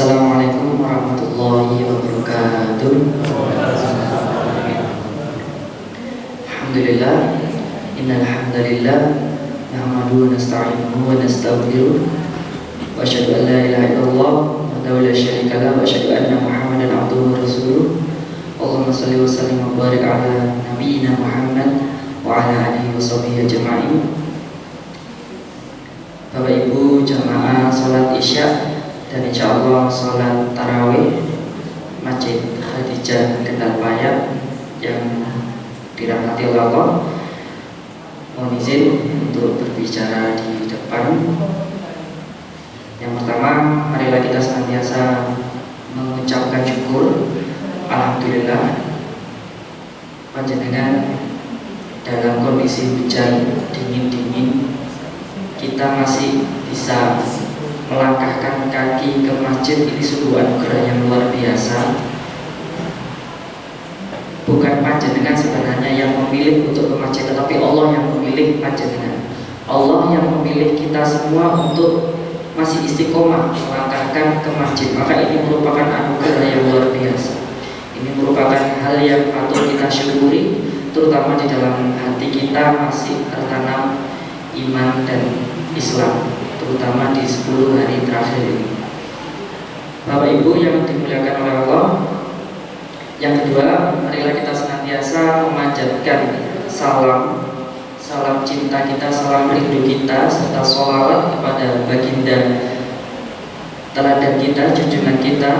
Assalamualaikum warahmatullahi wabarakatuh. Alhamdulillah, innal hamdalillah nahmaduhu wa nasta'inuhu wa nastaghfiruh wa asyhadu an la ilaha illallah wahdahu la syarika lahu wa asyhadu anna Muhammadan abduhu wa rasuluh. Allahumma shalli wa sallim wa barik ala nabiyyina Muhammad wa ala alihi wa sahbihi ajma'in. Bapak Ibu jamaah salat Isya dan insyaallah salat tarawih Masjid Khadijah Kendal Payat yang dirahmati Allah, mohon izin untuk berbicara di depan. Yang pertama, marilah kita senantiasa mengucapkan syukur. Alhamdulillah, panjenengan dalam kondisi hujan dingin-dingin kita masih bisa melangkahkan kaki ke masjid. Ini sebuah anugerah yang luar biasa. Bukan panjenengan sebenarnya yang memilih untuk ke masjid, tetapi Allah yang memilih panjenengan. Allah yang memilih kita semua untuk masih istiqomah melangkahkan ke masjid. Maka ini merupakan anugerah yang luar biasa. Ini merupakan hal yang patut kita syukuri, terutama di dalam hati kita masih tertanam iman dan Islam, terutama di 10 hari terakhir ini. Bapak Ibu yang dimuliakan oleh Allah, yang kedua, marilah kita senantiasa memanjatkan salam cinta kita, salam rindu kita, serta sholawat kepada baginda teladan kita, junjungan kita,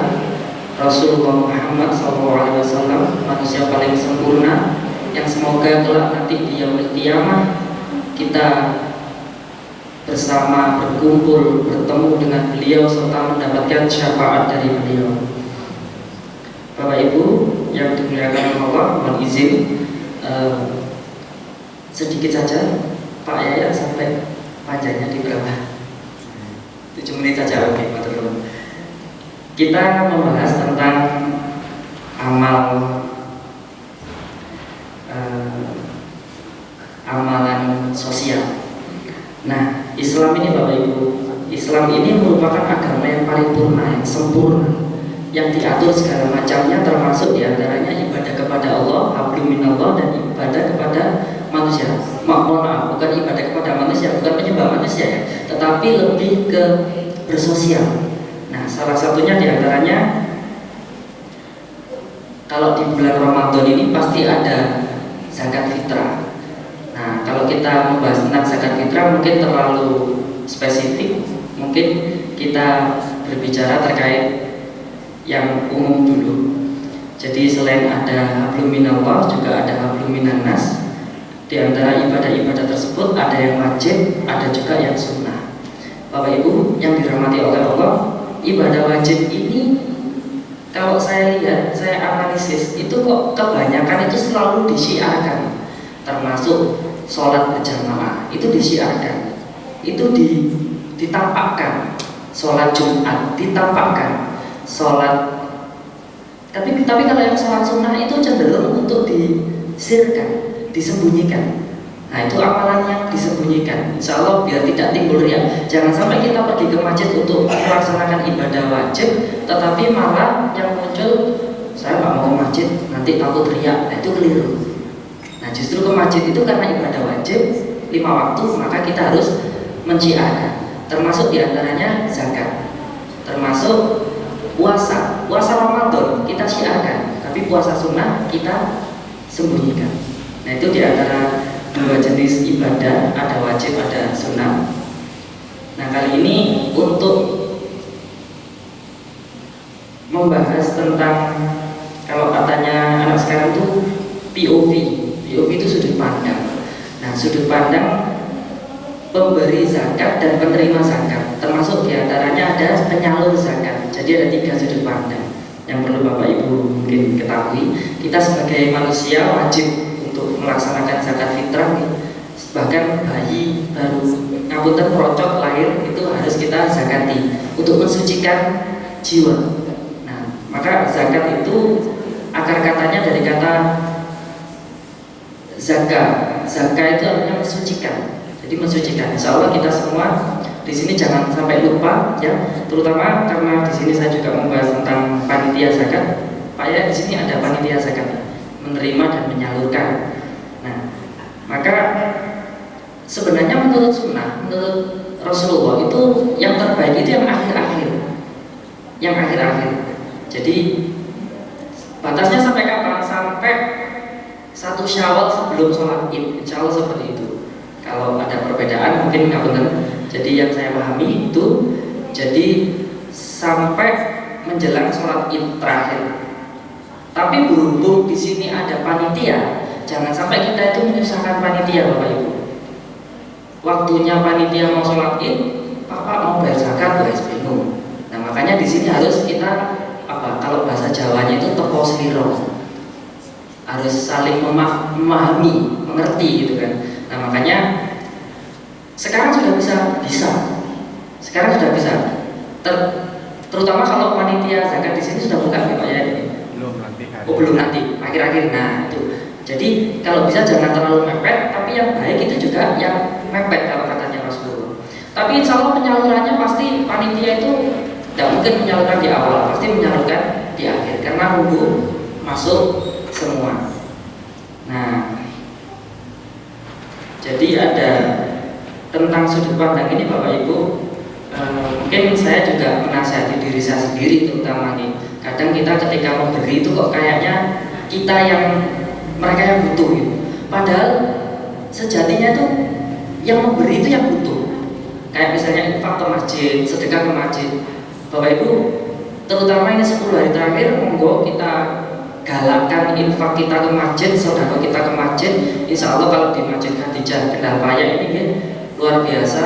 Rasulullah Muhammad SAW, manusia paling sempurna, yang semoga kelak nanti di yaumil qiyamah kita bersama berkumpul bertemu dengan beliau serta mendapatkan syafaat dari beliau. Bapak Ibu yang dimuliakan Allah, mohon izin sedikit saja Pak Yaya, sampai panjangnya di berapa? 7 menit saja, oke, matur. Kita membahas tentang amalan sosial. Nah, Islam ini Bapak Ibu, Islam ini merupakan agama yang paripurna, yang sempurna, yang diatur segala macamnya, termasuk diantaranya ibadah kepada Allah, hablum minallah, dan ibadah kepada manusia. Mohon maaf, bukan ibadah kepada manusia, bukan penyembah manusia ya, tetapi lebih ke bersosial. Nah, salah satunya diantaranya kalau di bulan Ramadan ini pasti ada zakat fitrah. Nah, kalau kita membahas tentang zakat fitrah mungkin terlalu spesifik, mungkin kita berbicara terkait yang umum dulu. Jadi selain ada hablum minallah, juga ada hablum minannas. Di antara ibadah-ibadah tersebut ada yang wajib, ada juga yang sunnah. Bapak Ibu yang dirahmati oleh Allah, ibadah wajib ini kalau saya lihat, saya analisis, itu kok kebanyakan itu selalu disyiarkan. Termasuk sholat berjamaah itu disyiarkan, itu ditampakkan. Sholat Jumat ditampakkan, sholat. Tapi kalau yang sholat sunnah itu cenderung untuk disirkan, disembunyikan. Nah, itu amalan yang disembunyikan. Insya Allah biar tidak timbul riya. Jangan sampai kita pergi ke masjid untuk melaksanakan ibadah wajib, tetapi malah yang muncul, saya nggak mau ke masjid, nanti takut riya. Nah, itu keliru. Nah, justru ke masjid itu karena ibadah wajib 5 waktu, maka kita harus menciarkan. Termasuk diantaranya zakat, termasuk puasa Ramadan kita syiarkan, tapi puasa sunnah kita sembunyikan. Nah, itu diantara 2 jenis ibadah, ada wajib, ada sunnah. Nah, kali ini untuk membahas tentang, kalau katanya anak sekarang itu POV itu sudut pandang. Nah, sudut pandang pemberi zakat dan penerima zakat, termasuk diantaranya ada penyalur zakat. Jadi ada 3 sudut pandang yang perlu Bapak Ibu mungkin ketahui. Kita sebagai manusia wajib untuk melaksanakan zakat fitrah. Bahkan bayi baru ngapunten merocot lahir itu harus kita zakati untuk mensucikan jiwa. Nah, maka zakat itu akar katanya dari kata zaka itu artinya mensucikan. Jadi mensucikan. Insya Allah kita semua di sini jangan sampai lupa ya, terutama karena di sini saya juga membahas tentang panitia zakat. Pak ya, di sini ada panitia zakat, menerima dan menyalurkan. Nah, maka sebenarnya menurut sunnah, menurut Rasulullah itu yang terbaik itu yang akhir-akhir, yang akhir-akhir. Jadi batasnya sampai kapan? Sampai 1 Syawal sebelum sholat Id, insya Allah seperti itu. Kalau ada perbedaan mungkin nggak benar. Jadi yang saya pahami itu, jadi sampai menjelang sholat Id terakhir. Tapi berhubung di sini ada panitia, jangan sampai kita itu menyusahkan panitia, Bapak Ibu. Waktunya panitia mau sholat Id, Bapak mau bayar zakat, guys bingung. Nah makanya di sini harus kita kalau bahasa Jawanya itu tepo sliro, harus saling memahami, mengerti gitu kan. Nah makanya sekarang sudah bisa. Sekarang sudah bisa. Terutama kalau panitia zakat di sini sudah buka ya Pak ya ini. Belum nanti, akhir-akhir. Nah itu. Jadi kalau bisa jangan terlalu mepet, tapi yang baik itu juga yang mepet kalau katanya Rasulullah. Tapi insya Allah penyalurannya pasti panitia itu tidak mungkin menyalurkan di awal, pasti menyalurkan di akhir karena nunggu masuk semua. Nah, jadi ada tentang sudut pandang ini Bapak Ibu. Mungkin saya juga menasihati diri saya sendiri terutama nih. Kadang kita ketika memberi itu kok kayaknya kita yang mereka yang butuh gitu. Padahal sejatinya tuh yang memberi itu yang butuh. Kayak misalnya infak ke masjid, sedekah ke masjid. Bapak Ibu, terutama ini 10 hari terakhir, monggo kita galakkan infak kita ke masjid, sedekah kita ke masjid. Insya Allah kalau di Masjid Khadijah Kendal Paya ini ya, luar biasa,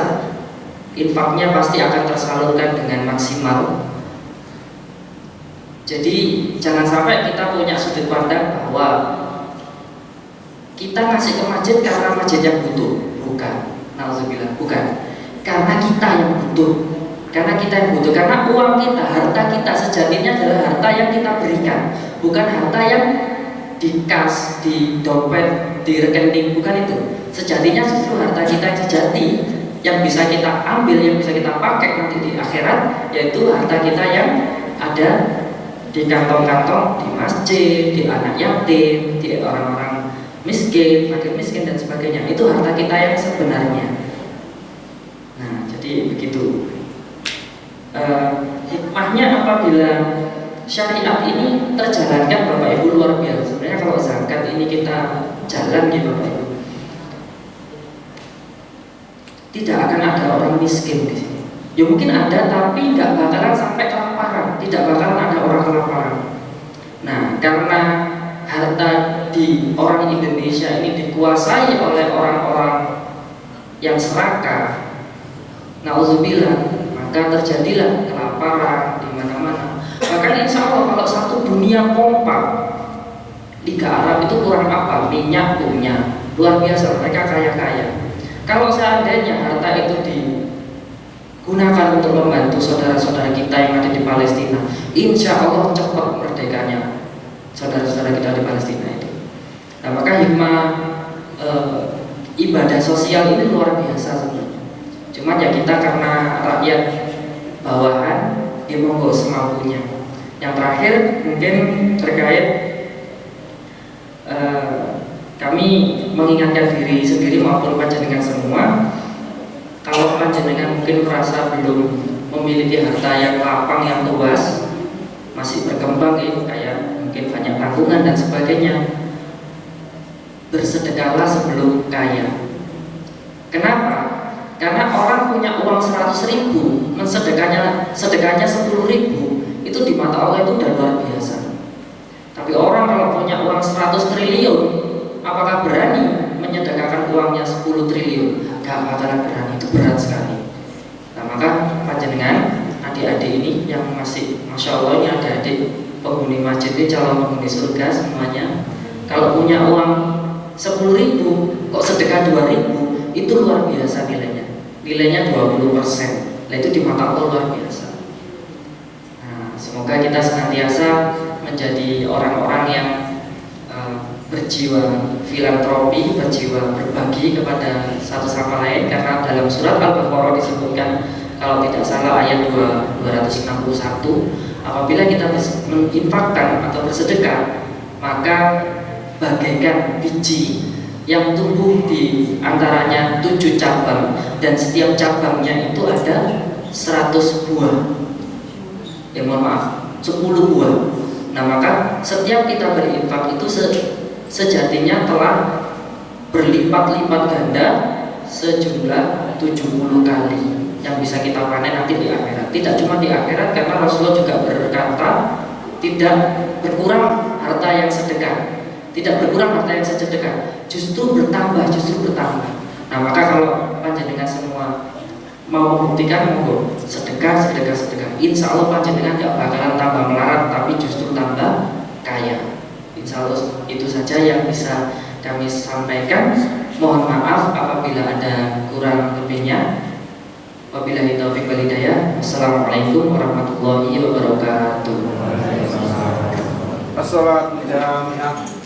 infaknya pasti akan tersalurkan dengan maksimal. Jadi jangan sampai kita punya sudut pandang bahwa kita ngasih ke masjid karena masjid yang butuh, bukan. Nauzubillah, bukan. Karena kita yang butuh. Karena kita yang butuh, karena uang kita, harta kita sejatinya adalah harta yang kita berikan, bukan harta yang di kas, di dompet, di rekening, bukan itu. Sejatinya justru harta kita sejati yang bisa kita ambil, yang bisa kita pakai nanti di akhirat, yaitu harta kita yang ada di kantong-kantong, di masjid, di anak yatim, di orang-orang miskin, fakir miskin dan sebagainya. Itu harta kita yang sebenarnya. Nah, jadi begitu. Hikmahnya apabila syariat ini terjalankan Bapak Ibu luar biasa. Sebenarnya kalau zakat ini kita jalan ya Bapak Ibu, tidak akan ada orang miskin di sini. Ya mungkin ada, tapi nggak bakalan sampai kelaparan. Tidak bakalan ada orang kelaparan. Nah, karena harta di orang Indonesia ini dikuasai oleh orang-orang yang serakah, nauzubillah, maka terjadilah kelaparan di mana-mana. Bahkan insya Allah kalau satu dunia kompak, Liga Arab itu kurang apa? Minyak punya, luar biasa, mereka kaya-kaya. Kalau seandainya harta itu digunakan untuk membantu saudara-saudara kita yang ada di Palestina, insya Allah cepat merdekanya saudara-saudara kita di Palestina itu. Nah maka hikmah ibadah sosial ini luar biasa sebenarnya. Cuma ya kita karena rakyat bawahan, ya monggo semampunya. Yang terakhir mungkin terkait kami mengingatkan diri sendiri maupun panjenengan semua, kalau panjenengan mungkin merasa belum memiliki harta yang lapang, yang luas, masih berkembang ya, kayak mungkin banyak tanggungan dan sebagainya, bersedekahlah sebelum kaya. Kenapa? Karena orang punya uang 100.000, sedekahnya 10.000, itu di mata Allah itu udah luar biasa. Tapi orang kalau punya uang 100 triliun, apakah berani menyedekahkan uangnya 10 triliun? Gak bakalan berani, itu berat sekali. Nah maka panjenengan adik-adik ini yang masih, masya Allah ini adik-adik penghuni masjid ini, calon penghuni surga semuanya, kalau punya uang 10.000 kok sedekah 2.000, itu luar biasa nilainya 20%. Nah itu di mata Allah luar biasa. Nah semoga kita senantiasa menjadi orang-orang yang berjiwa filantropi, berjiwa berbagi kepada satu sama lain, karena dalam surat Al-Baqarah disebutkan kalau tidak salah ayat 261, apabila kita menginfakkan atau bersedekah, maka bagaikan biji yang tumbuh di antaranya 7 cabang, dan setiap cabangnya itu ada 100 buah. Ya mohon maaf, 10 buah. Nah maka setiap kita berinfak itu sejatinya telah berlipat-lipat ganda sejumlah 70 kali yang bisa kita panen nanti di akhirat. Tidak cuma di akhirat, karena Rasulullah juga berkata tidak berkurang harta yang sedekah, tidak berkurang harta yang sedekah, justru bertambah, Nah maka kalau panjenengan semua mau membuktikan, monggo sedekah, insya Allah panjenengan tidak bakalan tambah melarat, tapi justru tambah kaya. Insya Allah itu saja yang bisa kami sampaikan. Mohon maaf apabila ada kurang lebihnya. Wabillahi taufiq wal hidayah. Assalamualaikum warahmatullahi wabarakatuh. Assalamualaikum.